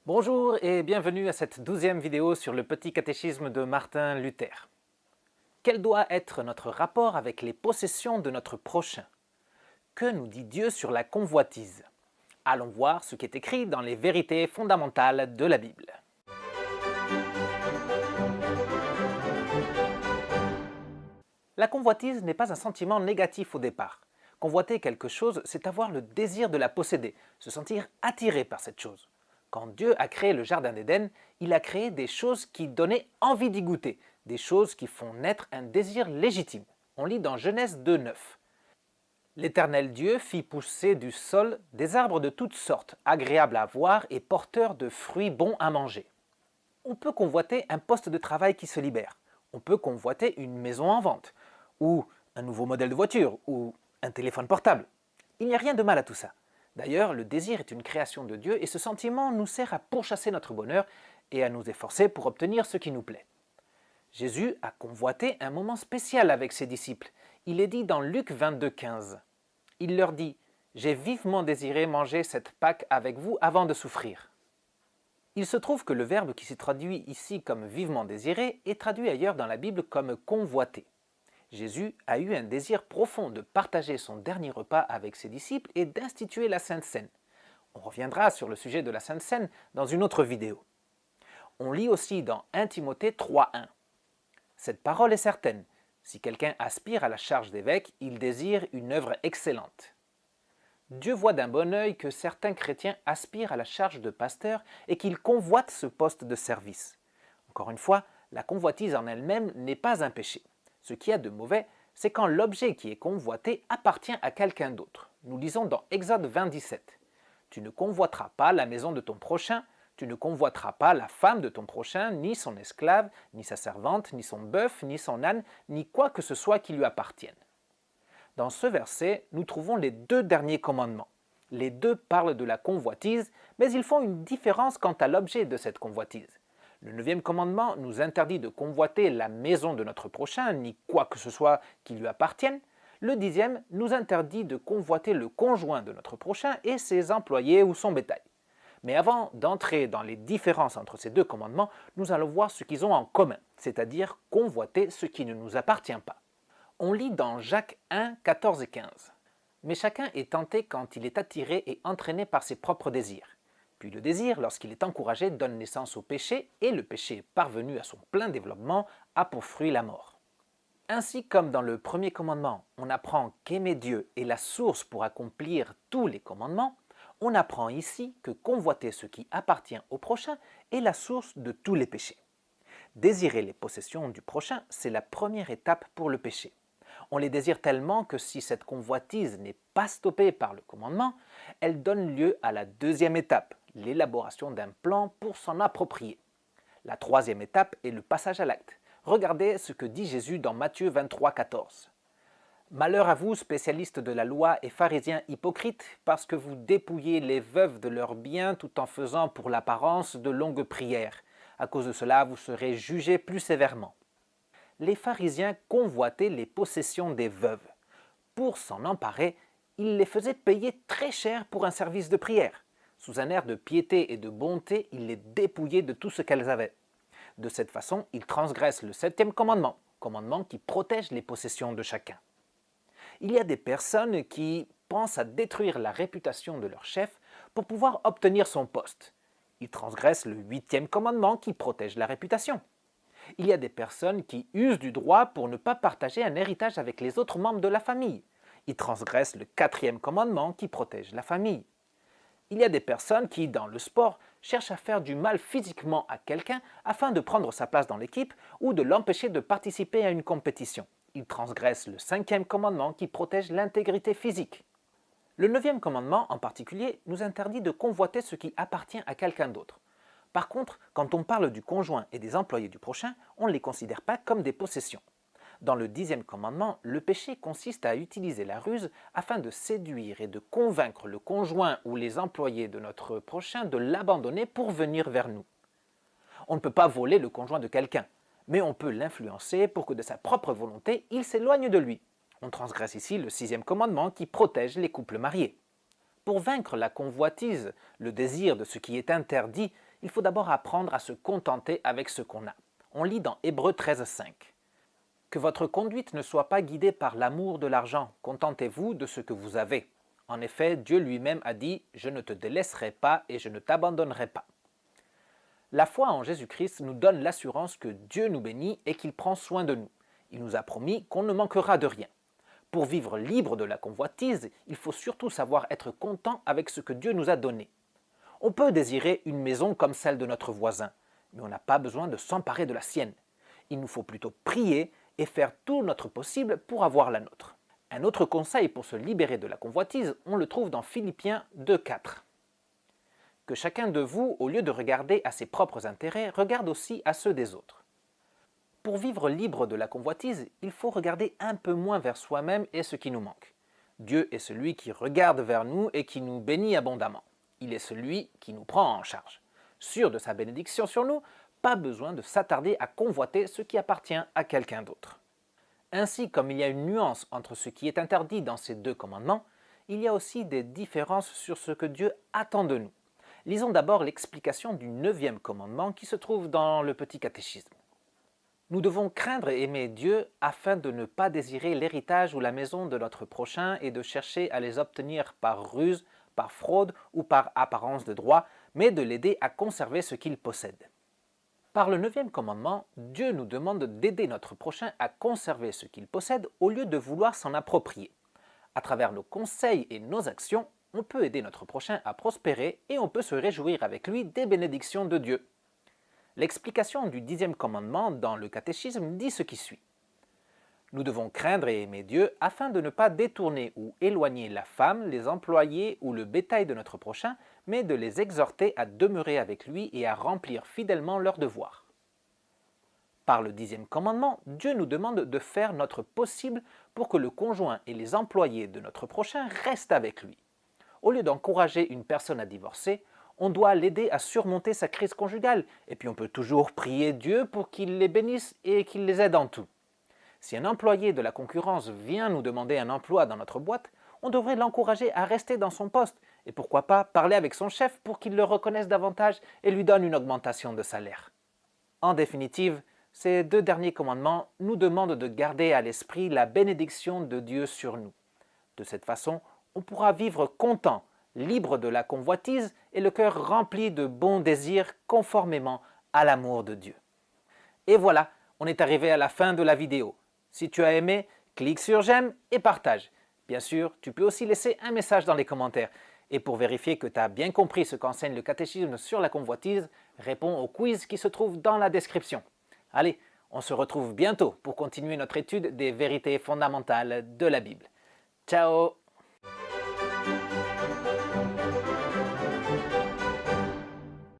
Bonjour et bienvenue à cette 12e vidéo sur le petit catéchisme de Martin Luther. Quel doit être notre rapport avec les possessions de notre prochain? Que nous dit Dieu sur la convoitise? Allons voir ce qui est écrit dans les vérités fondamentales de la Bible. La convoitise n'est pas un sentiment négatif au départ. Convoiter quelque chose, c'est avoir le désir de la posséder, se sentir attiré par cette chose. Quand Dieu a créé le jardin d'Éden, il a créé des choses qui donnaient envie d'y goûter, des choses qui font naître un désir légitime. On lit dans Genèse 2:9. L'Éternel Dieu fit pousser du sol des arbres de toutes sortes, agréables à voir et porteurs de fruits bons à manger. On peut convoiter un poste de travail qui se libère. On peut convoiter une maison en vente, ou un nouveau modèle de voiture, ou un téléphone portable. Il n'y a rien de mal à tout ça. D'ailleurs, le désir est une création de Dieu et ce sentiment nous sert à pourchasser notre bonheur et à nous efforcer pour obtenir ce qui nous plaît. Jésus a convoité un moment spécial avec ses disciples. Il est dit dans Luc 22:15. Il leur dit « J'ai vivement désiré manger cette Pâque avec vous avant de souffrir ». Il se trouve que le verbe qui s'est traduit ici comme vivement désiré est traduit ailleurs dans la Bible comme convoiter. Jésus a eu un désir profond de partager son dernier repas avec ses disciples et d'instituer la Sainte Seine. On reviendra sur le sujet de la Sainte Seine dans une autre vidéo. On lit aussi dans 1 Timothée 3:1. Cette parole est certaine. Si quelqu'un aspire à la charge d'évêque, il désire une œuvre excellente. Dieu voit d'un bon œil que certains chrétiens aspirent à la charge de pasteur et qu'ils convoitent ce poste de service. Encore une fois, la convoitise en elle-même n'est pas un péché. Ce qu'il y a de mauvais, c'est quand l'objet qui est convoité appartient à quelqu'un d'autre. Nous lisons dans Exode 20:17. « Tu ne convoiteras pas la maison de ton prochain, tu ne convoiteras pas la femme de ton prochain, ni son esclave, ni sa servante, ni son bœuf, ni son âne, ni quoi que ce soit qui lui appartienne. » Dans ce verset, nous trouvons les deux derniers commandements. Les deux parlent de la convoitise, mais ils font une différence quant à l'objet de cette convoitise. Le 9e commandement nous interdit de convoiter la maison de notre prochain, ni quoi que ce soit qui lui appartienne. Le 10e nous interdit de convoiter le conjoint de notre prochain et ses employés ou son bétail. Mais avant d'entrer dans les différences entre ces deux commandements, nous allons voir ce qu'ils ont en commun, c'est-à-dire convoiter ce qui ne nous appartient pas. On lit dans Jacques 1, 14 et 15. « Mais chacun est tenté quand il est attiré et entraîné par ses propres désirs. Puis le désir, lorsqu'il est encouragé, donne naissance au péché, et le péché, parvenu à son plein développement, a pour fruit la mort. » Ainsi comme dans le premier commandement, on apprend qu'aimer Dieu est la source pour accomplir tous les commandements, on apprend ici que convoiter ce qui appartient au prochain est la source de tous les péchés. Désirer les possessions du prochain, c'est la première étape pour le péché. On les désire tellement que si cette convoitise n'est pas stoppée par le commandement, elle donne lieu à la deuxième étape, l'élaboration d'un plan pour s'en approprier. La troisième étape est le passage à l'acte. Regardez ce que dit Jésus dans Matthieu 23:14. « Malheur à vous, spécialistes de la loi et pharisiens hypocrites, parce que vous dépouillez les veuves de leurs biens tout en faisant pour l'apparence de longues prières. À cause de cela, vous serez jugés plus sévèrement. » Les pharisiens convoitaient les possessions des veuves. Pour s'en emparer, ils les faisaient payer très cher pour un service de prière. Sous un air de piété et de bonté, ils les dépouillaient de tout ce qu'elles avaient. De cette façon, ils transgressent le 7e commandement, commandement qui protège les possessions de chacun. Il y a des personnes qui pensent à détruire la réputation de leur chef pour pouvoir obtenir son poste. Ils transgressent le 8e commandement qui protège la réputation. Il y a des personnes qui usent du droit pour ne pas partager un héritage avec les autres membres de la famille. Ils transgressent le 4e commandement qui protège la famille. Il y a des personnes qui, dans le sport, cherchent à faire du mal physiquement à quelqu'un afin de prendre sa place dans l'équipe ou de l'empêcher de participer à une compétition. Ils transgressent le 5e commandement qui protège l'intégrité physique. Le 9e commandement, en particulier, nous interdit de convoiter ce qui appartient à quelqu'un d'autre. Par contre, quand on parle du conjoint et des employés du prochain, on ne les considère pas comme des possessions. Dans le 10e commandement, le péché consiste à utiliser la ruse afin de séduire et de convaincre le conjoint ou les employés de notre prochain de l'abandonner pour venir vers nous. On ne peut pas voler le conjoint de quelqu'un, mais on peut l'influencer pour que de sa propre volonté, il s'éloigne de lui. On transgresse ici le 6e commandement qui protège les couples mariés. Pour vaincre la convoitise, le désir de ce qui est interdit, il faut d'abord apprendre à se contenter avec ce qu'on a. On lit dans Hébreux 13,5. Que votre conduite ne soit pas guidée par l'amour de l'argent, contentez-vous de ce que vous avez. En effet, Dieu lui-même a dit « Je ne te délaisserai pas et je ne t'abandonnerai pas ». La foi en Jésus-Christ nous donne l'assurance que Dieu nous bénit et qu'il prend soin de nous. Il nous a promis qu'on ne manquera de rien. Pour vivre libre de la convoitise, il faut surtout savoir être content avec ce que Dieu nous a donné. On peut désirer une maison comme celle de notre voisin, mais on n'a pas besoin de s'emparer de la sienne. Il nous faut plutôt prier et faire tout notre possible pour avoir la nôtre. Un autre conseil pour se libérer de la convoitise, on le trouve dans Philippiens 2,4. Que chacun de vous, au lieu de regarder à ses propres intérêts, regarde aussi à ceux des autres. Pour vivre libre de la convoitise, il faut regarder un peu moins vers soi-même et ce qui nous manque. Dieu est celui qui regarde vers nous et qui nous bénit abondamment. Il est celui qui nous prend en charge. Sûr de sa bénédiction sur nous, pas besoin de s'attarder à convoiter ce qui appartient à quelqu'un d'autre. Ainsi, comme il y a une nuance entre ce qui est interdit dans ces deux commandements, il y a aussi des différences sur ce que Dieu attend de nous. Lisons d'abord l'explication du 9e commandement qui se trouve dans le Petit Catéchisme. Nous devons craindre et aimer Dieu afin de ne pas désirer l'héritage ou la maison de notre prochain et de chercher à les obtenir par ruse, par fraude ou par apparence de droit, mais de l'aider à conserver ce qu'il possède. Par le 9e commandement, Dieu nous demande d'aider notre prochain à conserver ce qu'il possède au lieu de vouloir s'en approprier. À travers nos conseils et nos actions, on peut aider notre prochain à prospérer et on peut se réjouir avec lui des bénédictions de Dieu. L'explication du 10e commandement dans le catéchisme dit ce qui suit. Nous devons craindre et aimer Dieu afin de ne pas détourner ou éloigner la femme, les employés ou le bétail de notre prochain, mais de les exhorter à demeurer avec lui et à remplir fidèlement leurs devoirs. Par le 10e commandement, Dieu nous demande de faire notre possible pour que le conjoint et les employés de notre prochain restent avec lui. Au lieu d'encourager une personne à divorcer, on doit l'aider à surmonter sa crise conjugale, et puis on peut toujours prier Dieu pour qu'il les bénisse et qu'il les aide en tout. Si un employé de la concurrence vient nous demander un emploi dans notre boîte, on devrait l'encourager à rester dans son poste, et pourquoi pas parler avec son chef pour qu'il le reconnaisse davantage et lui donne une augmentation de salaire. En définitive, ces deux derniers commandements nous demandent de garder à l'esprit la bénédiction de Dieu sur nous. De cette façon, on pourra vivre content, libre de la convoitise et le cœur rempli de bons désirs conformément à l'amour de Dieu. Et voilà, on est arrivé à la fin de la vidéo. Si tu as aimé, clique sur j'aime et partage. Bien sûr, tu peux aussi laisser un message dans les commentaires. Et pour vérifier que tu as bien compris ce qu'enseigne le catéchisme sur la convoitise, réponds au quiz qui se trouve dans la description. Allez, on se retrouve bientôt pour continuer notre étude des vérités fondamentales de la Bible. Ciao!